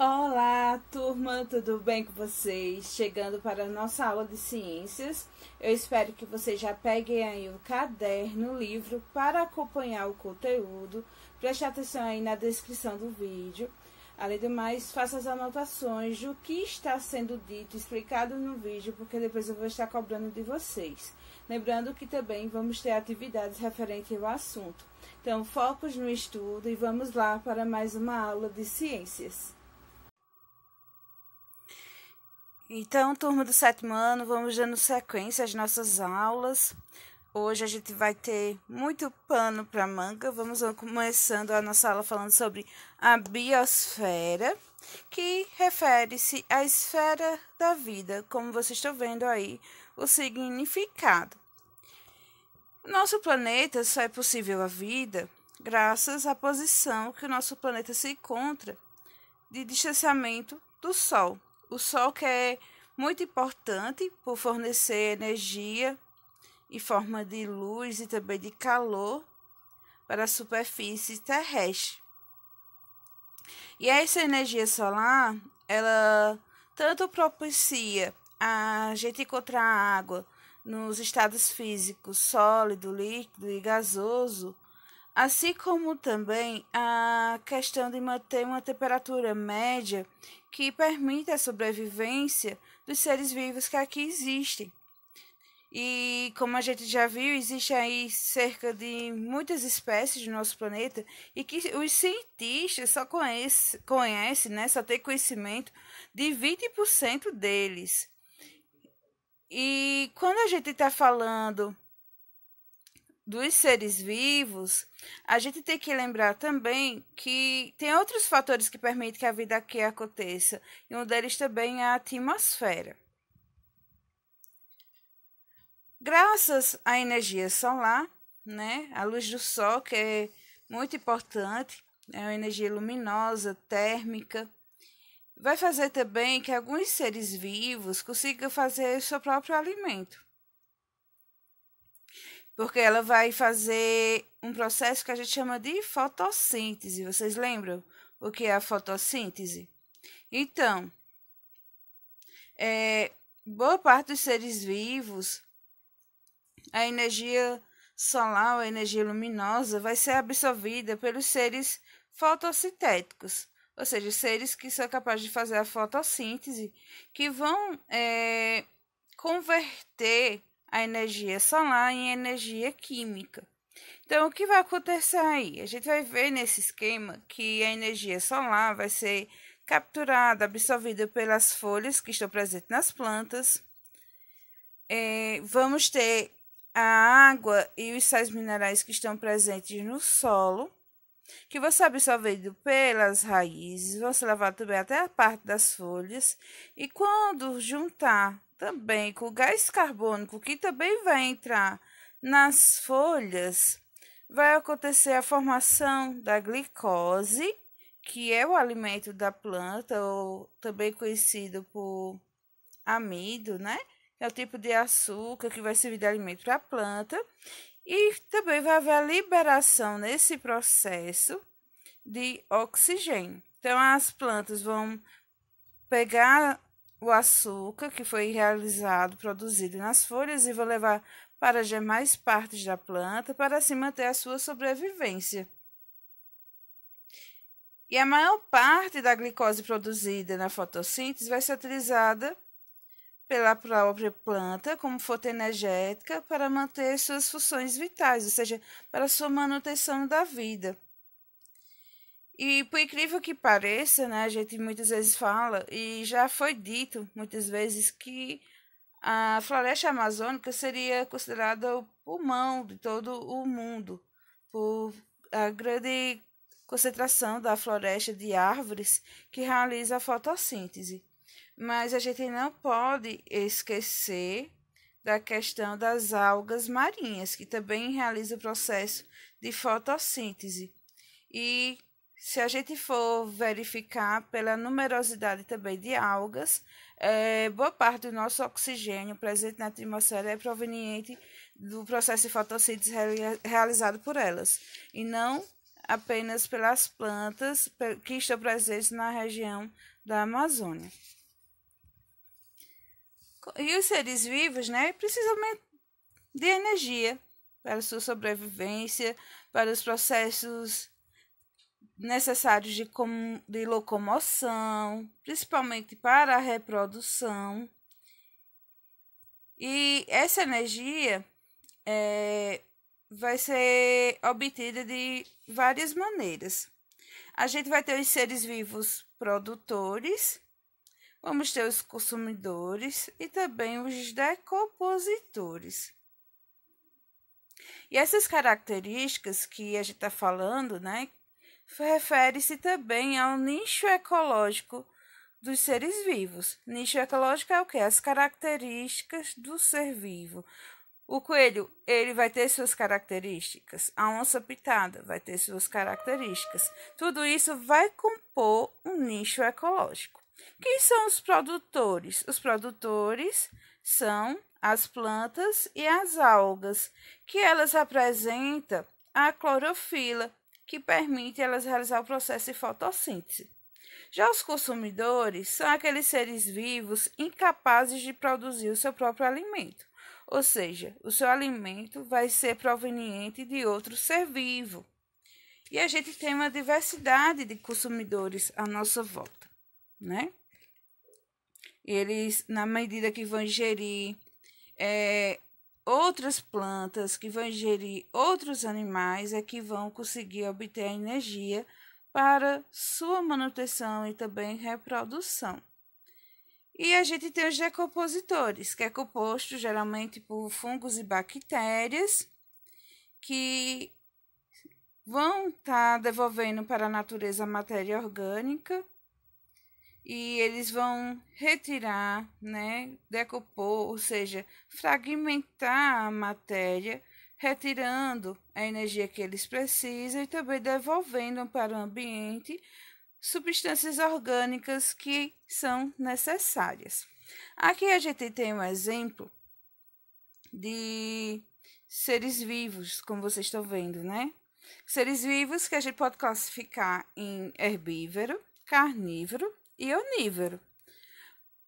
Olá, turma, tudo bem com vocês? Chegando para a nossa aula de ciências. Eu espero que vocês já peguem aí o caderno, o livro para acompanhar o conteúdo. Preste atenção aí na descrição do vídeo. Além do mais, faça as anotações do que está sendo dito, explicado no vídeo, porque depois eu vou estar cobrando de vocês. Lembrando que também vamos ter atividades referentes ao assunto. Então, focos no estudo e vamos lá para mais uma aula de ciências. Então, turma do 7º ano, vamos dando sequência às nossas aulas. Hoje a gente vai ter muito pano para manga. Vamos começando a nossa aula falando sobre a biosfera, que refere-se à esfera da vida, como vocês estão vendo aí o significado. Nosso planeta só é possível a vida graças à posição que o nosso planeta se encontra de distanciamento do Sol. O Sol que é muito importante por fornecer energia em forma de luz e também de calor para a superfície terrestre. E essa energia solar, ela tanto propicia a gente encontrar água nos estados físicos sólido, líquido e gasoso, assim como também a questão de manter uma temperatura média que permita a sobrevivência dos seres vivos que aqui existem. E como a gente já viu, existe aí cerca de muitas espécies no nosso planeta e que os cientistas só conhecem, né, só têm conhecimento de 20% deles. E quando a gente está falando dos seres vivos, a gente tem que lembrar também que tem outros fatores que permitem que a vida aqui aconteça, e um deles também é a atmosfera. Graças à energia solar, né, a luz do sol, que é muito importante, é uma energia luminosa, térmica, vai fazer também que alguns seres vivos consigam fazer o seu próprio alimento. Porque ela vai fazer um processo que a gente chama de fotossíntese. Vocês lembram o que é a fotossíntese? Então, boa parte dos seres vivos, a energia solar, a energia luminosa, vai ser absorvida pelos seres fotossintéticos, ou seja, seres que são capazes de fazer a fotossíntese, que vão converter a energia solar em energia química. Então, o que vai acontecer aí? A gente vai ver nesse esquema que a energia solar vai ser capturada, absorvida pelas folhas que estão presentes nas plantas. Vamos ter a água e os sais minerais que estão presentes no solo, que vão ser absorvidos pelas raízes, vão ser levados também até a parte das folhas. E quando juntar também com o gás carbônico, que também vai entrar nas folhas, vai acontecer a formação da glicose, que é o alimento da planta, ou também conhecido por amido, né? É o tipo de açúcar que vai servir de alimento para a planta. E também vai haver a liberação nesse processo de oxigênio. Então, as plantas vão pegar o açúcar que foi realizado, produzido nas folhas, e vão levar para as demais partes da planta para assim manter a sua sobrevivência. E a maior parte da glicose produzida na fotossíntese vai ser utilizada pela própria planta como fonte energética para manter suas funções vitais, ou seja, para sua manutenção da vida. E por incrível que pareça, né, a gente muitas vezes fala, e já foi dito muitas vezes, que a floresta amazônica seria considerada o pulmão de todo o mundo, por a grande concentração da floresta de árvores que realiza a fotossíntese. Mas a gente não pode esquecer da questão das algas marinhas, que também realizam o processo de fotossíntese. E se a gente for verificar pela numerosidade também de algas, boa parte do nosso oxigênio presente na atmosfera é proveniente do processo de fotossíntese realizado por elas, e não apenas pelas plantas que estão presentes na região da Amazônia. E os seres vivos, né, precisam de energia para sua sobrevivência, para os processos necessários de locomoção, principalmente para a reprodução. E essa energia vai ser obtida de várias maneiras. A gente vai ter os seres vivos produtores, vamos ter os consumidores e também os decompositores. E essas características que a gente está falando, né, refere-se também ao nicho ecológico dos seres vivos. Nicho ecológico é o quê? As características do ser vivo. O coelho, ele vai ter suas características. A onça pitada vai ter suas características. Tudo isso vai compor um nicho ecológico. Quem são os produtores? Os produtores são as plantas e as algas, que elas apresentam a clorofila, que permite elas realizar o processo de fotossíntese. Já os consumidores são aqueles seres vivos incapazes de produzir o seu próprio alimento, ou seja, o seu alimento vai ser proveniente de outro ser vivo. E a gente tem uma diversidade de consumidores à nossa volta, né? Eles, na medida que vão ingerir outras plantas, que vão ingerir outros animais, é que vão conseguir obter a energia para sua manutenção e também reprodução. E a gente tem os decompositores, que é composto geralmente por fungos e bactérias, que vão estar devolvendo para a natureza a matéria orgânica, e eles vão retirar, né, decompor, ou seja, fragmentar a matéria, retirando a energia que eles precisam e também devolvendo para o ambiente substâncias orgânicas que são necessárias. Aqui a gente tem um exemplo de seres vivos, como vocês estão vendo, né? Seres vivos que a gente pode classificar em herbívoro, carnívoro e onívoro.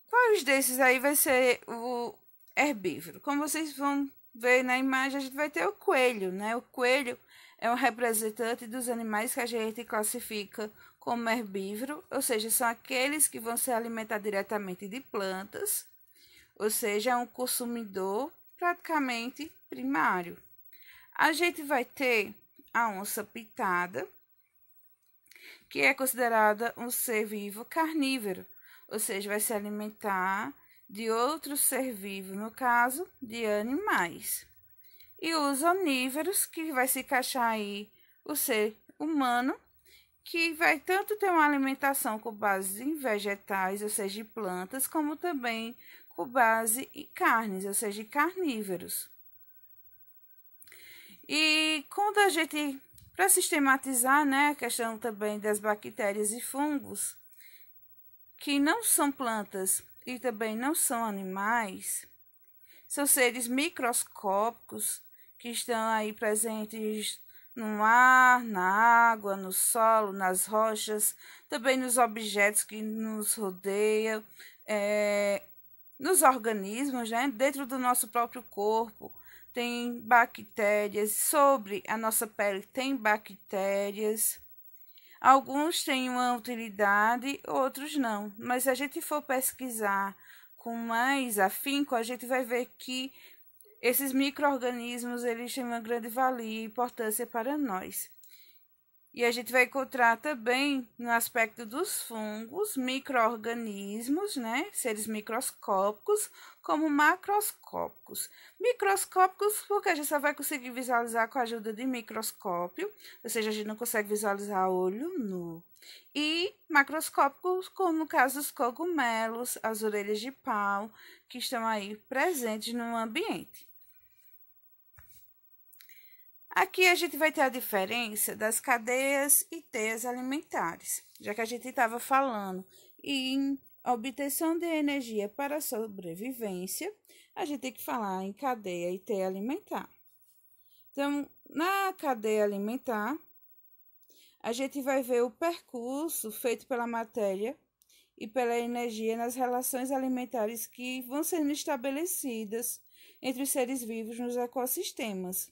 Quais desses aí vai ser o herbívoro? Como vocês vão ver na imagem, a gente vai ter o coelho, né? O coelho é um representante dos animais que a gente classifica como herbívoro, ou seja, são aqueles que vão se alimentar diretamente de plantas, ou seja, é um consumidor praticamente primário. A gente vai ter a onça pitada, que é considerada um ser vivo carnívoro, ou seja, vai se alimentar de outro ser vivo, no caso, de animais. E os onívoros, que vai se encaixar aí o ser humano, que vai tanto ter uma alimentação com base em vegetais, ou seja, de plantas, como também com base em carnes, ou seja, de carnívoros. E quando a gente, para sistematizar, né, a questão também das bactérias e fungos, que não são plantas e também não são animais, são seres microscópicos que estão aí presentes no ar, na água, no solo, nas rochas, também nos objetos que nos rodeiam, nos organismos, né? Dentro do nosso próprio corpo tem bactérias, sobre a nossa pele tem bactérias. Alguns têm uma utilidade, outros não. Mas se a gente for pesquisar com mais afinco, a gente vai ver que esses micro-organismos, eles têm uma grande valia e importância para nós. E a gente vai encontrar também, no aspecto dos fungos, micro-organismos, né? Seres microscópicos, como macroscópicos. Microscópicos porque a gente só vai conseguir visualizar com a ajuda de microscópio, ou seja, a gente não consegue visualizar a olho nu. E macroscópicos, como no caso dos cogumelos, as orelhas de pau, que estão aí presentes no ambiente. Aqui a gente vai ter a diferença das cadeias e teias alimentares, já que a gente estava falando em obtenção de energia para a sobrevivência, a gente tem que falar em cadeia e teia alimentar. Então, na cadeia alimentar, a gente vai ver o percurso feito pela matéria e pela energia nas relações alimentares que vão sendo estabelecidas entre os seres vivos nos ecossistemas.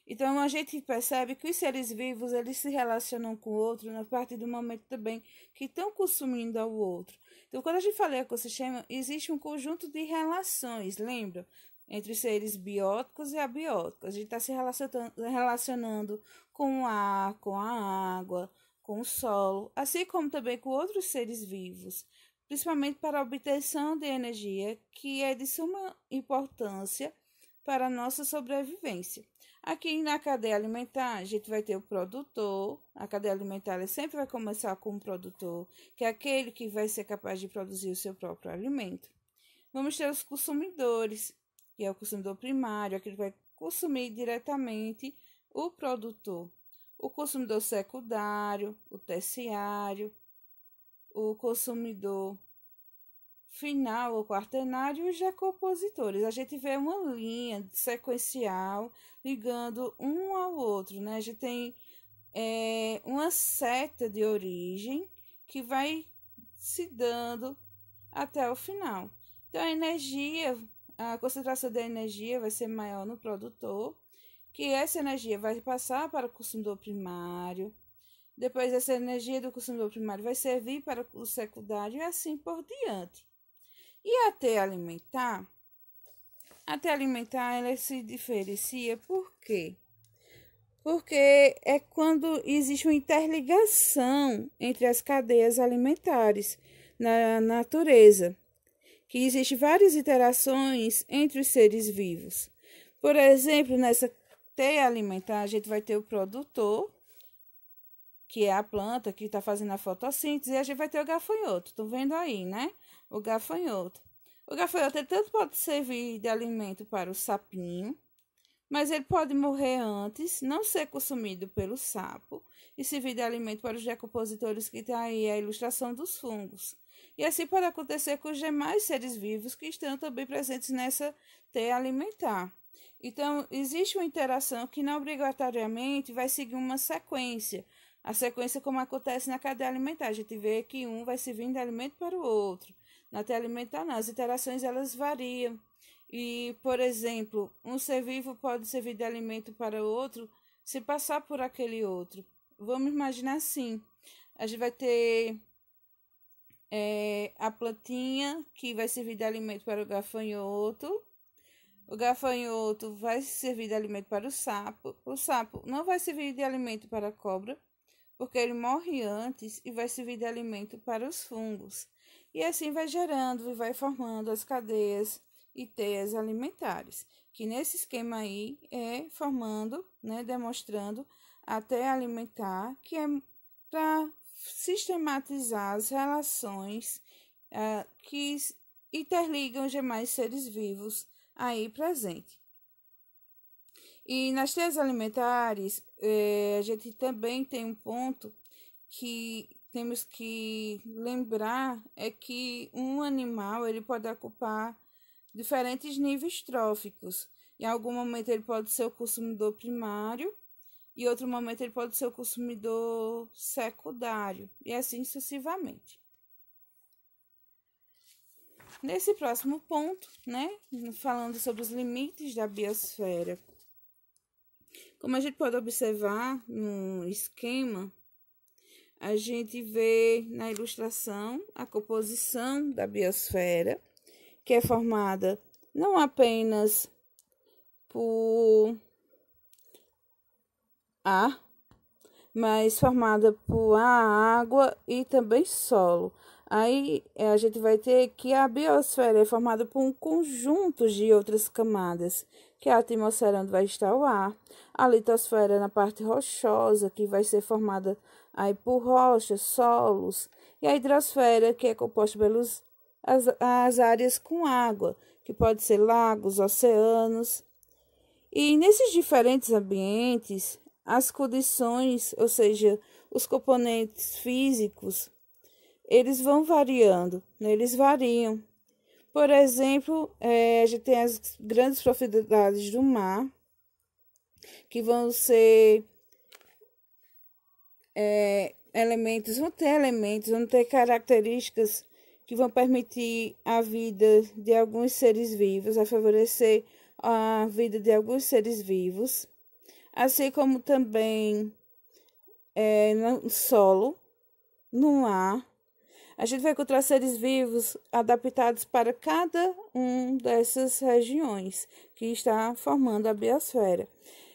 Então, a gente percebe que os seres vivos, eles se relacionam com o outro a partir do momento também que estão consumindo ao outro. Então, quando a gente fala em ecossistema, existe um conjunto de relações, lembra? Entre os seres bióticos e abióticos. A gente está se relacionando com o ar, com a água, com o solo, assim como também com outros seres vivos, principalmente para a obtenção de energia, que é de suma importância para a nossa sobrevivência. Aqui na cadeia alimentar, a gente vai ter o produtor. A cadeia alimentar sempre vai começar com o produtor, que é aquele que vai ser capaz de produzir o seu próprio alimento. Vamos ter os consumidores, que é o consumidor primário, aquele que vai consumir diretamente o produtor. O consumidor secundário, o terciário, o consumidor final ou quaternário e os decompositores. A gente vê uma linha sequencial ligando um ao outro, né? A gente tem uma seta de origem que vai se dando até o final. Então, a concentração da energia vai ser maior no produtor, que essa energia vai passar para o consumidor primário. Depois, essa energia do consumidor primário vai servir para o secundário e assim por diante. E a teia alimentar? A teia alimentar, ela se diferencia por quê? Porque é quando existe uma interligação entre as cadeias alimentares na natureza, que existem várias interações entre os seres vivos. Por exemplo, nessa teia alimentar, a gente vai ter o produtor, que é a planta que está fazendo a fotossíntese, e a gente vai ter o gafanhoto. Estão vendo aí, né? O gafanhoto. O gafanhoto ele tanto pode servir de alimento para o sapinho, mas ele pode morrer antes, não ser consumido pelo sapo e servir de alimento para os decompositores, que tem aí a ilustração dos fungos. E assim pode acontecer com os demais seres vivos que estão também presentes nessa teia alimentar. Então, existe uma interação que não obrigatoriamente vai seguir uma sequência. A sequência como acontece na cadeia alimentar. A gente vê que um vai servir de alimento para o outro. Na teia alimentar, não. As interações, elas variam. E, por exemplo, um ser vivo pode servir de alimento para o outro se passar por aquele outro. Vamos imaginar assim. A gente vai ter a plantinha que vai servir de alimento para o gafanhoto. O gafanhoto vai servir de alimento para o sapo. O sapo não vai servir de alimento para a cobra, porque ele morre antes e vai servir de alimento para os fungos. E assim vai gerando e vai formando as cadeias e teias alimentares, que nesse esquema aí é formando, né, demonstrando a teia alimentar, que é para sistematizar as relações que interligam os demais seres vivos aí presente. E nas teias alimentares, a gente também tem um ponto que temos que lembrar, é que um animal ele pode ocupar diferentes níveis tróficos. Em algum momento ele pode ser o consumidor primário, e em outro momento ele pode ser o consumidor secundário, e assim sucessivamente. Nesse próximo ponto, né, falando sobre os limites da biosfera, como a gente pode observar no esquema, a gente vê na ilustração a composição da biosfera, que é formada não apenas por ar, mas formada por água e também solo. Aí a gente vai ter que a biosfera é formada por um conjunto de outras camadas, que é a atmosfera onde vai estar o ar, a litosfera na parte rochosa, que vai ser formada aí por rochas, solos, e a hidrosfera, que é composta pelas as áreas com água, que pode ser lagos, oceanos. E nesses diferentes ambientes, as condições, ou seja, os componentes físicos, eles vão variando, né? Eles variam. Por exemplo, a gente tem as grandes profundidades do mar, que vão ser vão ter características que vão permitir a vida de alguns seres vivos, a favorecer a vida de alguns seres vivos, assim como também no solo, no ar. A gente vai encontrar seres vivos adaptados para cada uma dessas regiões que está formando a biosfera.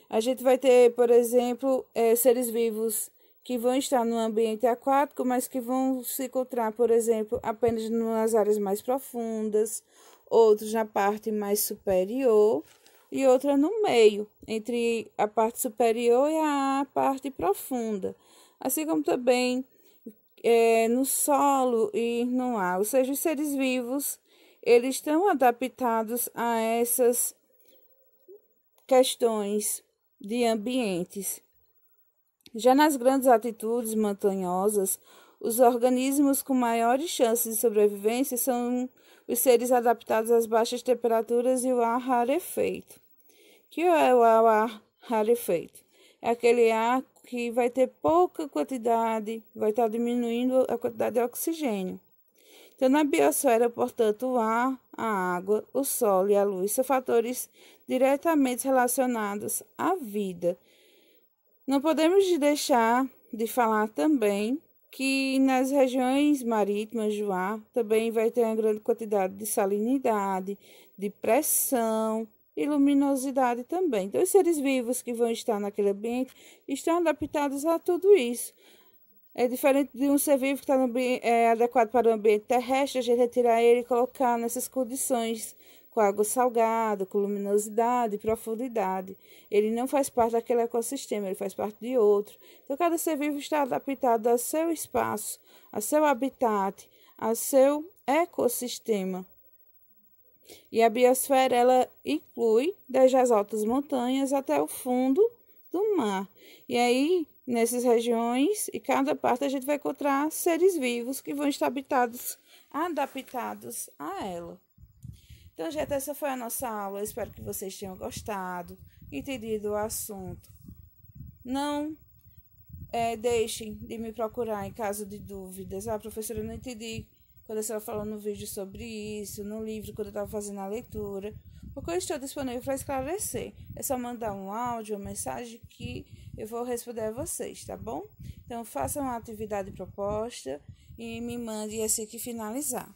A gente vai ter, por exemplo, seres vivos que vão estar no ambiente aquático, mas que vão se encontrar, por exemplo, apenas nas áreas mais profundas, outros na parte mais superior e outra no meio, entre a parte superior e a parte profunda, assim como também no solo e no ar. Ou seja, os seres vivos, eles estão adaptados a essas questões de ambientes. Já nas grandes altitudes montanhosas, os organismos com maiores chances de sobrevivência são os seres adaptados às baixas temperaturas e o ar rarefeito. Que é o ar rarefeito? É aquele ar que vai ter pouca quantidade, vai estar diminuindo a quantidade de oxigênio. Então, na biosfera, portanto, o ar, a água, o sol e a luz são fatores diretamente relacionados à vida. Não podemos deixar de falar também que nas regiões marítimas do ar também vai ter uma grande quantidade de salinidade, de pressão e luminosidade também. Então, os seres vivos que vão estar naquele ambiente estão adaptados a tudo isso. É diferente de um ser vivo que está adequado para o ambiente terrestre, a gente retirar ele e colocar nessas condições, com água salgada, com luminosidade e profundidade. Ele não faz parte daquele ecossistema, ele faz parte de outro. Então, cada ser vivo está adaptado ao seu espaço, ao seu habitat, ao seu ecossistema. E a biosfera, ela inclui desde as altas montanhas até o fundo do mar. E aí, nessas regiões, e cada parte a gente vai encontrar seres vivos que vão estar adaptados a ela. Então, gente, essa foi a nossa aula. Eu espero que vocês tenham gostado, entendido o assunto. Não deixem de me procurar em caso de dúvidas. Professora, eu não entendi quando a senhora falou no vídeo sobre isso, no livro, quando eu estava fazendo a leitura, porque eu estou disponível para esclarecer. É só mandar um áudio, uma mensagem que eu vou responder a vocês, tá bom? Então, façam uma atividade proposta e me mande assim que finalizar.